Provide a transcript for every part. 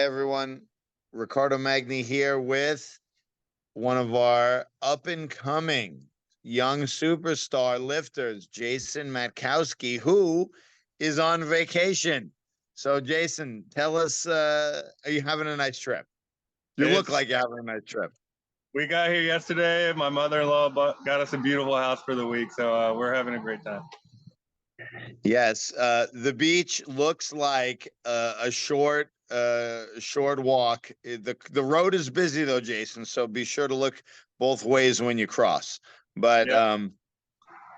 everyone. Ricardo Magni here with one of our up-and-coming young superstar lifters, Jason Matkowski, who is on vacation. So, Jason, tell us, are you having a nice trip? You look like you're having a nice trip. We got here yesterday. My mother-in-law got us a beautiful house for the week, so we're having a great time. Yes, the beach looks like a short walk. The road is busy though, Jason, so be sure to look both ways when you cross. But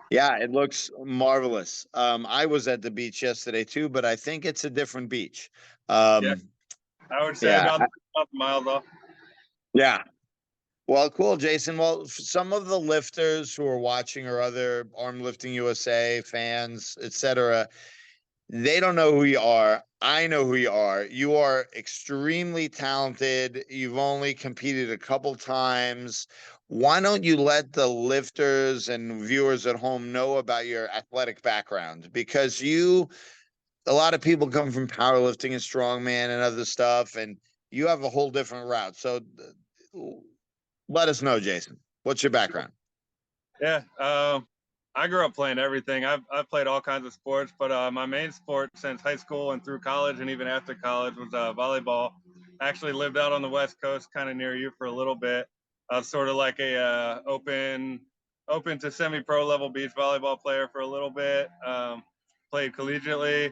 yeah, it looks marvelous. I was at the beach yesterday too, but I think it's a different beach. Yeah, I would say about a mile off. Yeah. Well, cool, Jason. Well, some of the lifters who are watching or other Armlifting USA fans, etc., they don't know who you are. I know who you are. You are extremely talented. You've only competed a couple times. Why don't you let the lifters and viewers at home know about your athletic background? Because a lot of people come from powerlifting and strongman and other stuff, and you have a whole different route. So let us know, Jason. What's your background? Yeah, I grew up playing everything. I've played all kinds of sports, but my main sport since high school and through college and even after college was volleyball. I actually lived out on the West Coast, kind of near you for a little bit. I was sort of like a open to semi-pro level beach volleyball player for a little bit. Played collegiately.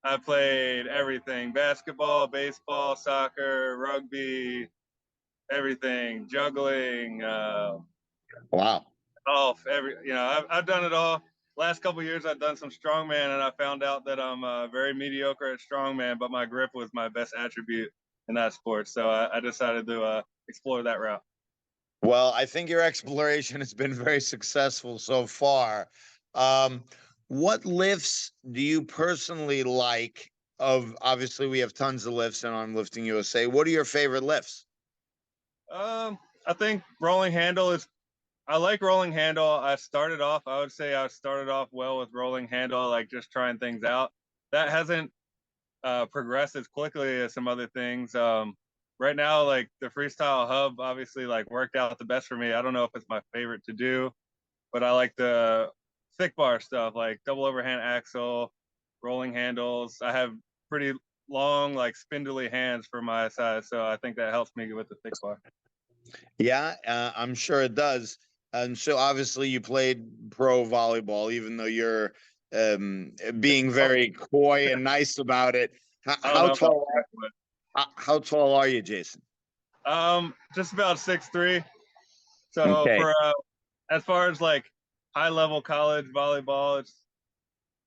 I played everything: basketball, baseball, soccer, rugby, everything, juggling. Wow. Golf, I've done it all. Last couple of years, I've done some strongman, and I found out that I'm very mediocre at strongman, but my grip was my best attribute in that sport. So I decided to explore that route. Well, I think your exploration has been very successful so far. What lifts do you personally like? Obviously, we have tons of lifts in Armlifting USA. What are your favorite lifts? I think rolling handle is. I like rolling handle. I would say I started off well with rolling handle, like just trying things out. That hasn't progressed as quickly as some other things. Right now, like the freestyle hub, obviously, like worked out the best for me. I don't know if it's my favorite to do, but I like the thick bar stuff, like double overhand axle, rolling handles. I have pretty long, like spindly hands for my size, so I think that helps me with the thick bar. Yeah, I'm sure it does. And so obviously you played pro volleyball, even though you're being very coy and nice about it. How tall? How tall are you, Jason? Just about 6'3". So Okay. for as far as like high level college volleyball, it's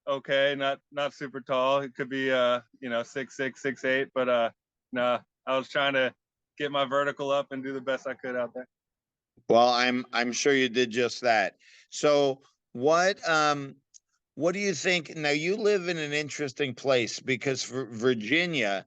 okay. Not super tall. It could be 6'6", 6'8", but no, I was trying to get my vertical up and do the best I could out there. Well, I'm sure you did just that. So what do you think? Now you live in an interesting place because for Virginia,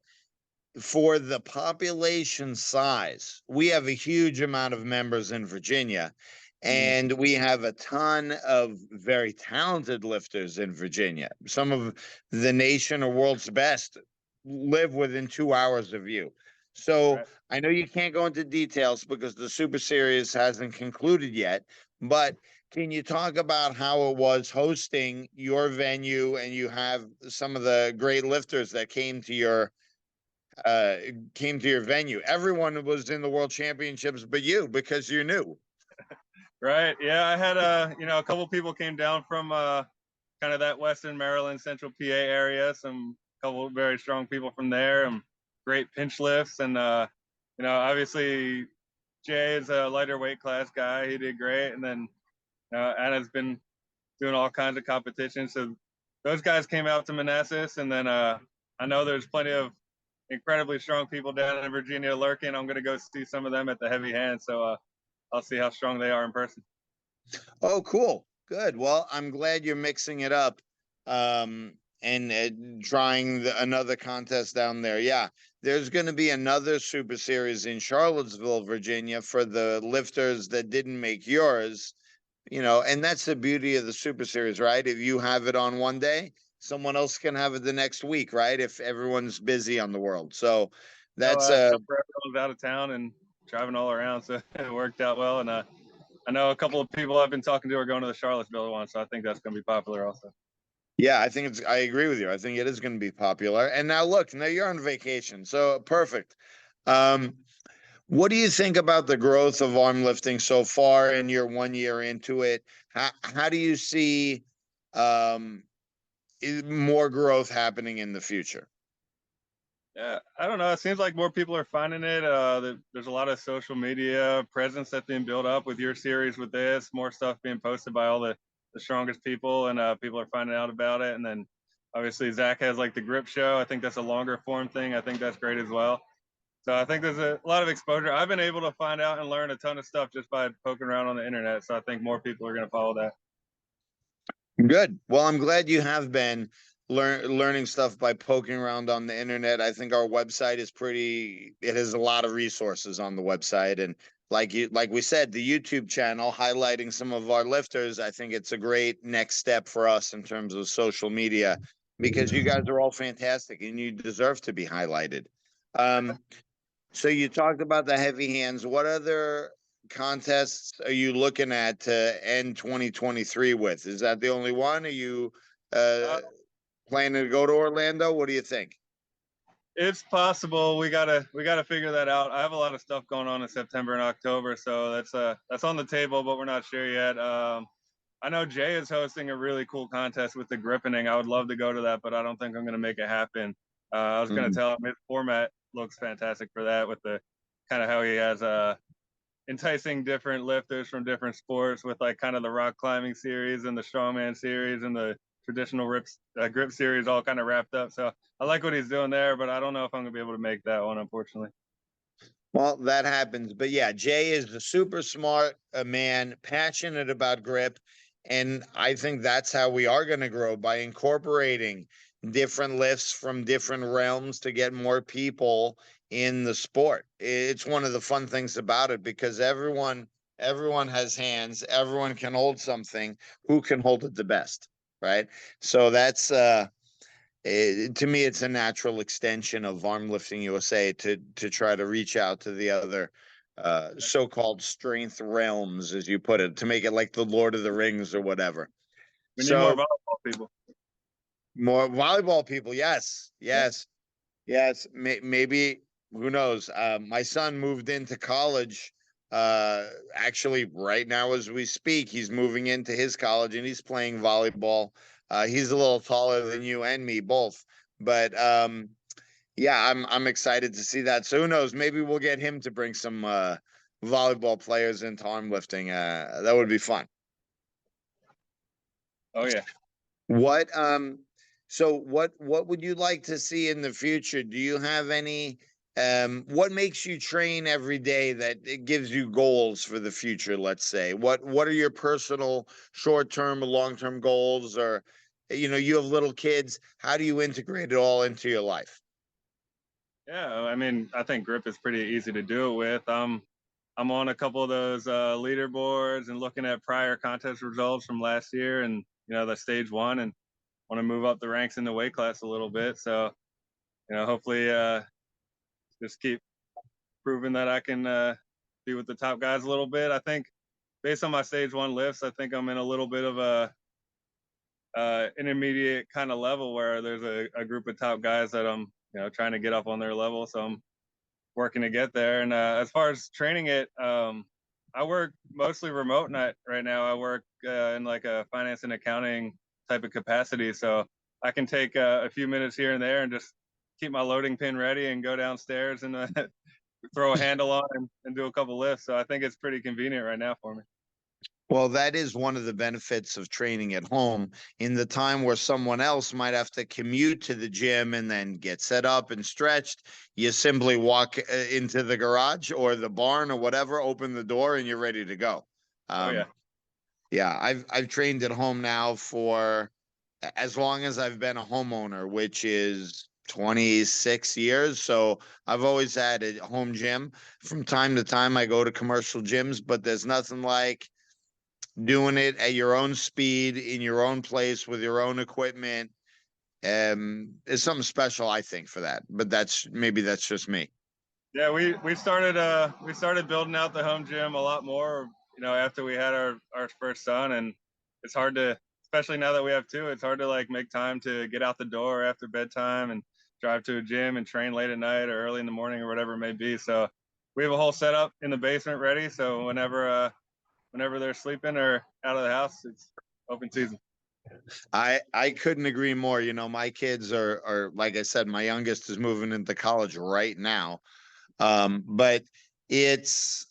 for the population size, we have a huge amount of members in Virginia, and we have a ton of very talented lifters in Virginia. Some of the nation or world's best live within 2 hours of you. So Right. I know you can't go into details because the Super Series hasn't concluded yet, but can you talk about how it was hosting your venue, and you have some of the great lifters that came to your venue? Everyone was in the world championships but you, because you're new. Right. Yeah, I had a couple people came down from kind of that Western Maryland, Central PA area. Some couple of very strong people from there, and great pinch lifts. And obviously Jay is a lighter weight class guy. He did great. And then Anna's been doing all kinds of competitions. So those guys came out to Manassas, and then I know there's plenty of incredibly strong people down in Virginia lurking. I'm going to go see some of them at the heavy hand. So I'll see how strong they are in person. Oh, cool. Good. Well, I'm glad you're mixing it up and trying another contest down there. Yeah, there's going to be another Super Series in Charlottesville, Virginia, for the lifters that didn't make yours. And that's the beauty of the Super Series, right? If you have it on one day, someone else can have it the next week, right? If everyone's busy on the world. So That's I was out of town and driving all around, so it worked out well. And I know a couple of people I've been talking to are going to the Charlottesville one, so I think that's going to be popular also. Yeah, I agree with you. I think it is going to be popular. And now look, now you're on vacation. So perfect. Um, what do you think about the growth of arm lifting so far in your 1 year into it? How do you see um, more growth happening in the future? Yeah, I don't know. It seems like more people are finding it. There's a lot of social media presence that's being built up with your series with this, more stuff being posted by all the strongest people, and people are finding out about it. And then obviously Zach has like the grip show. I think that's a longer form thing. I think that's great as well. So I think there's a lot of exposure. I've been able to find out and learn a ton of stuff just by poking around on the internet. So I think more people are going to follow that. Good. Well, I'm glad you have been learning stuff by poking around on the internet. I think our website is it has a lot of resources on the website. And like we said, the YouTube channel highlighting some of our lifters, I think it's a great next step for us in terms of social media because you guys are all fantastic and you deserve to be highlighted. Um, so you talked about the heavy hands. What other contests are you looking at to end 2023 with? Is that the only one? Are you uh, Uh, planning to go to Orlando? What do you think? It's possible. We gotta figure that out. I have a lot of stuff going on in September and October, so that's on the table, but we're not sure yet. I know Jay is hosting a really cool contest with the grippening. I would love to go to that, but I don't think I'm gonna make it happen. I was gonna Mhm. tell him his format looks fantastic for that with the kind of how he has enticing different lifters from different sports with like kind of the rock climbing series and the strongman series and the traditional grip series all kind of wrapped up. So I like what he's doing there, but I don't know if I'm gonna be able to make that one, unfortunately. Well, that happens. But yeah, Jay is a super smart man, passionate about grip. And I think that's how we are going to grow by incorporating different lifts from different realms to get more people in the sport. It's one of the fun things about it because everyone has hands, everyone can hold something. Who can hold it the best, right? So that's to me, it's a natural extension of Armlifting USA to try to reach out to the other so-called strength realms, as you put it, to make it like the Lord of the Rings or whatever. We need more So volleyball people. more volleyball people, yes, Yeah. yes, yes. Maybe who knows? My son moved into college. Actually, right now as we speak, he's moving into his college and he's playing volleyball. He's a little taller than you and me both, but yeah, I'm excited to see that. So who knows? Maybe we'll get him to bring some volleyball players into arm lifting. That would be fun. Oh yeah. What so what would you like to see in the future? Do you have any what makes you train every day that it gives you goals for the future, let's say? What are your personal short-term or long-term goals or you have little kids, how do you integrate it all into your life? Yeah. I mean, I think grip is pretty easy to do it with. I'm on a couple of those leaderboards and looking at prior contest results from last year and the stage one and want to move up the ranks in the weight class a little bit. So, hopefully just keep proving that I can be with the top guys a little bit. I think based on my stage one lifts, I think I'm in a little bit of a intermediate kind of level where there's a group of top guys that I'm trying to get up on their level. So I'm working to get there. And as far as training it, I work mostly remote right now. I work in like a finance and accounting type of capacity. So I can take a few minutes here and there and just keep my loading pin ready and go downstairs and throw a handle on and do a couple lifts. So I think it's pretty convenient right now for me. Well, that is one of the benefits of training at home in the time where someone else might have to commute to the gym and then get set up and stretched. You simply walk into the garage or the barn or whatever, open the door, and you're ready to go. Oh yeah. Um, yeah, I've trained at home now for as long as I've been a homeowner, which is 26 years. So I've always had a home gym. From time to time, I go to commercial gyms, but there's nothing like doing it at your own speed in your own place with your own equipment is something special, I think, for that. But maybe that's just me. Yeah, we started building out the home gym a lot more, after we had our first son, and it's hard to, especially now that we have two, it's hard to like make time to get out the door after bedtime and drive to a gym and train late at night or early in the morning or whatever it may be. So we have a whole setup in the basement ready. So whenever they're sleeping or out of the house, it's open season. I couldn't agree more. My kids are like I said, my youngest is moving into college right now. But it's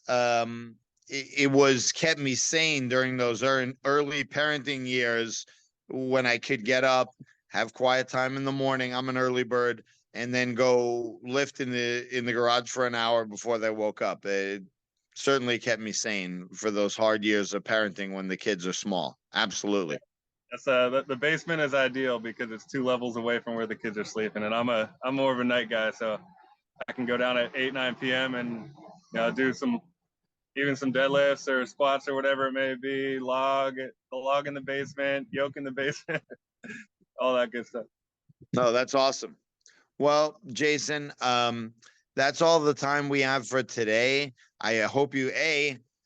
it was kept me sane during those early parenting years when I could get up, have quiet time in the morning. I'm an early bird, and then go lift in the garage for an hour before they woke up. It certainly kept me sane for those hard years of parenting when the kids are small. Absolutely. That's the basement is ideal because it's 2 levels away from where the kids are sleeping, and I'm more of a night guy, so I can go down at 8 9 p.m. and do some deadlifts or squats or whatever it may be, log in the basement, yoke in the basement, all that good stuff. No, that's awesome. Well, Jason, that's all the time we have for today. I hope you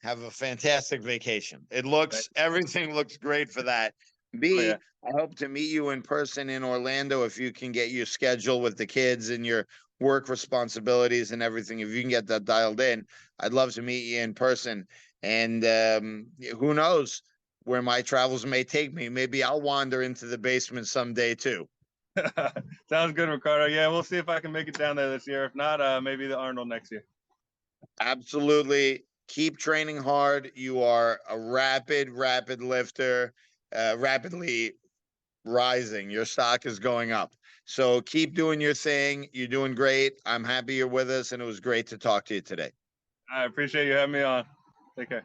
have a fantastic vacation. Everything looks great for that. Oh B, yeah, I hope to meet you in person in Orlando if you can get your schedule with the kids and your work responsibilities and everything. If you can get that dialed in, I'd love to meet you in person. And who knows where my travels may take me? Maybe I'll wander into the basement someday too. sounds good, Ricardo. Yeah, we'll see if I can make it down there this year. If not, maybe the Arnold next year. Absolutely. Keep training hard. You are a rapid lifter, rapidly rising. Your stock is going up. So keep doing your thing. You're doing great. I'm happy you're with us, and it was great to talk to you today. I appreciate you having me on. Take care.